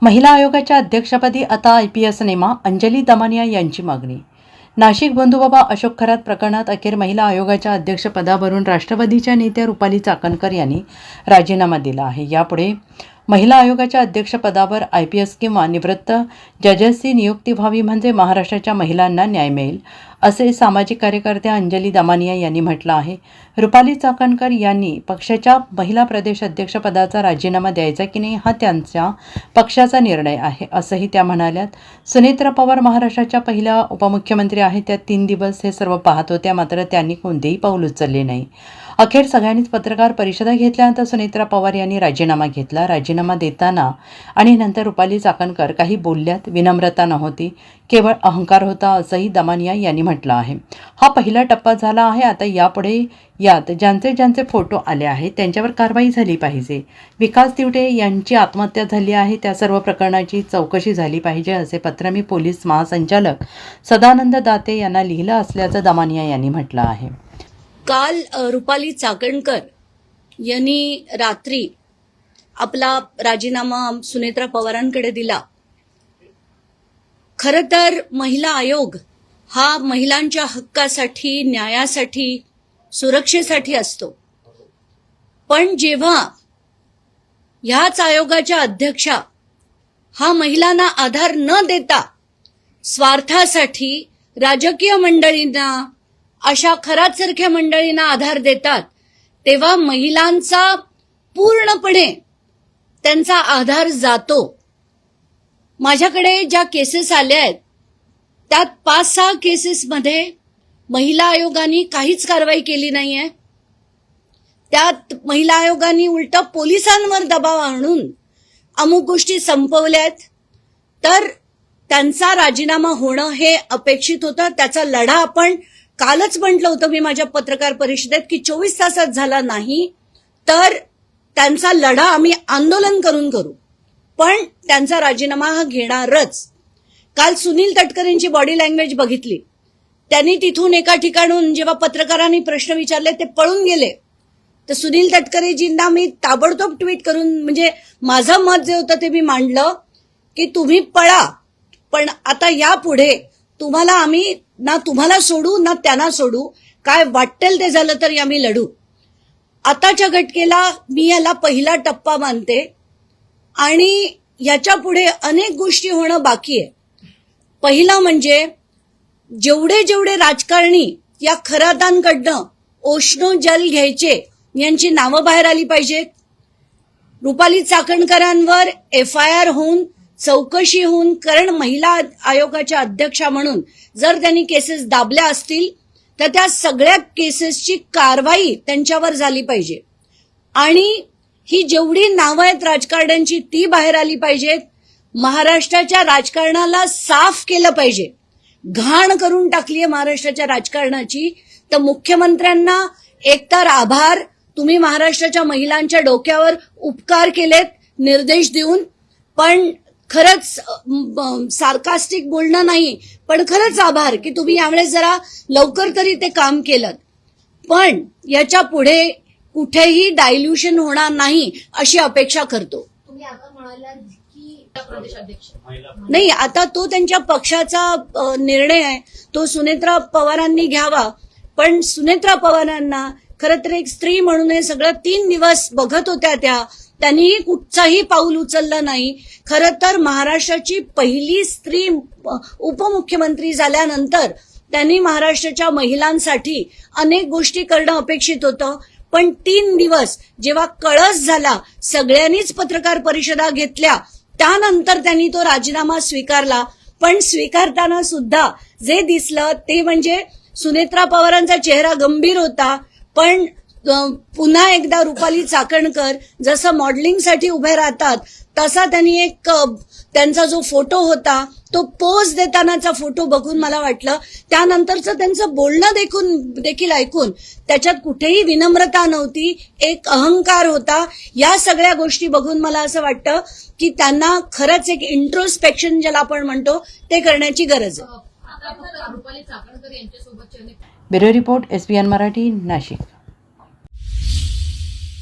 महिला आयोगाच्या अध्यक्षपदी आता IPS नेमा अंजली दमानिया यांची मागणी। नाशिक बंधुबाबा अशोक खरात प्रकरणात अखेर महिला आयोगाच्या अध्यक्षपदावरून राष्ट्रवादीच्या नेत्या रुपाली चाकणकर यांनी राजीनामा दिला आहे। यापुढे महिला आयोगाच्या अध्यक्षपदावर IPS किंवा निवृत्त जजेसची नियुक्ती व्हावी म्हणजे महाराष्ट्राच्या महिलांना न्याय मिळेल, असे सामाजिक कार्यकर्त्या अंजली दमानिया यांनी म्हटलं आहे। रुपाली चाकणकर यांनी पक्षाच्या महिला प्रदेश अध्यक्षपदाचा राजीनामा द्यायचा की नाही हा त्यांच्या पक्षाचा निर्णय आहे, असंही त्या म्हणाल्यात। सुनेत्रा पवार महाराष्ट्राच्या पहिल्या उपमुख्यमंत्री आहेत। त्या 3 दिवस हे सर्व पाहत होत्या, मात्र त्यांनी कोणतेही पाऊल उचलले नाही। अखेर सगळ्यांनीच पत्रकार परिषदा घेतल्यानंतर सुनेत्रा पवार यांनी राजीनामा घेतला। राजीनामा देताना आणि नंतर रुपाली चाकणकर काही बोलल्यात, विनम्रता नव्हती, केवळ अहंकार होता, असंही दमानिया यांनी म्हटलं आहे। हा पहिला टप्पा झाला आहे। आता यापुढे यात ज्यांचे फोटो आले आहेत त्यांच्यावर कारवाई झाली पाहिजे। विकास तिवटे यांची आत्महत्या झाली आहे, त्या सर्व प्रकरणाची चौकशी झाली पाहिजे, असे पत्र मी पोलीस महासंचालक सदानंद दाते यांना लिहिलं असल्याचं दमानिया यांनी म्हटलं आहे। काल रुपाली चाकणकर यांनी रात्री आपला राजीनामा सुनेत्रा पवारांकडे दिला। खरं तर महिला आयोग हा महिलांच्या हक्कासाठी, न्यायासाठी, सुरक्षेसाठी असतो, पण जेव्हा ह्याच आयोगाच्या अध्यक्षा हा महिलांना आधार न देता स्वार्थासाठी राजकीय मंडळींना, अशा खरातसारख्या मंडळींना आधार देतात, तेव्हा महिलांचा पूर्णपणे त्यांचा आधार जातो। माझ्याकडे ज्या केसेस आल्या आहेत त्यात 5-6 केसेसमध्ये महिला आयोगाने काहीच कारवाई केली नाहीये। त्यात महिला आयोगाने उलट पोलिसांवर दबाव आणून अमुक गोष्टी संपवल्यात, तर त्यांचा राजीनामा होणं हे अपेक्षित होतं। त्याचा लढा आपण कालच म्हटलं होतं मी माझ्या पत्रकार परिषदेत की 24 तासात झाला नाही तर त्यांचा लढा आम्ही आंदोलन करून करू, पण त्यांचा राजीनामा हा घेणारच। काल सुनील तटकरेंची बॉडी लँग्वेज बघितली, त्यांनी तिथून एका ठिकाणून जेव्हा पत्रकारांनी प्रश्न विचारले ते पळून गेले, तर सुनील तटकरेजींना मी ताबडतोब ट्विट करून म्हणजे माझं मत जे होतं ते मी मांडलं की तुम्ही पळा, पण आता यापुढे तुम्हाला आम्ही ना तुम्हाला सोडू ना त्यांना सोडू, काय वाटेल ते झालं तरी आम्ही लढू। आताच्या घटकेला मी याला पहिला टप्पा मानते आणि याच्या पुढे अनेक गोष्टी होणं बाकी आहे। पहिला म्हणजे जेवढे राजकारणी या खरातांकडनं ओशनो जल घ्यायचे यांची नावं बाहेर आली पाहिजेत। रुपाली चाकणकरांवर FIR होऊन चौकशी होऊन, कारण महिला आयोगाच्या अध्यक्षा म्हणून जर त्यांनी केसेस दाबल्या असतील तर त्या सगळ्या केसेसची कारवाई त्यांच्यावर झाली पाहिजे आणि ही जेवढी नावं आहेत राजकारण्यांची ती बाहेर आली पाहिजेत। महाराष्ट्राच्या राजकारणाला साफ केलं पाहिजे। घाण करून टाकली आहे महाराष्ट्राच्या राजकारणाची। तर मुख्यमंत्र्यांना एकतर आभार, तुम्ही महाराष्ट्राच्या महिलांच्या डोक्यावर उपकार केलेत निर्देश देऊन, पण खरंच सार्कास्टिक बोलणं नाही, पण खरंच आभार की तुम्ही यावेळेस जरा लवकर तरी ते काम केलं। पण याच्या पुढे कुठेही डायल्युशन होणार नाही अशी अपेक्षा करतो। तुम्ही आता म्हणालात की प्रदेश अध्यक्ष नाही, आता तो त्यांच्या पक्षाचा निर्णय आहे, तो सुनेत्रा पवारांनी घ्यावा। पण सुनेत्रा पवारांना खरं तर एक स्त्री म्हणून हे सगळं 3 दिवस बघत होत्या, त्यांनीही कुठचाही पाऊल उचललं नाही। खरं तर महाराष्ट्राची पहिली स्त्री उपमुख्यमंत्री झाल्यानंतर त्यांनी महाराष्ट्राच्या महिलांसाठी अनेक गोष्टी करणं अपेक्षित होतं, पण 3 दिवस जेव्हा कळस झाला, सगळ्यांनीच पत्रकार परिषदा घेतल्या, त्यानंतर त्यांनी तो राजीनामा स्वीकारला। पण स्वीकारताना सुद्धा जे दिसलं ते म्हणजे सुनेत्रा पवारांचा चेहरा गंभीर होता, पण पुन्हा एकदा रुपाली चाकणकर जसं मॉडेलिंगसाठी उभे राहतात तसा त्यांनी एक त्यांचा जो फोटो होता तो पोज देतानाचा फोटो बघून मला वाटलं, त्यानंतरचं त्यांचं बोलणं देखील ऐकून त्याच्यात कुठेही विनम्रता नव्हती, एक अहंकार होता। या सगळ्या गोष्टी बघून मला असं वाटतं की त्यांना खरंच एक इंट्रोस्पेक्शन ज्याला आपण म्हणतो ते करण्याची गरज आहे। रुपाली चाकणकर यांच्यासोबत bureau report SBN Marathi, Nashik.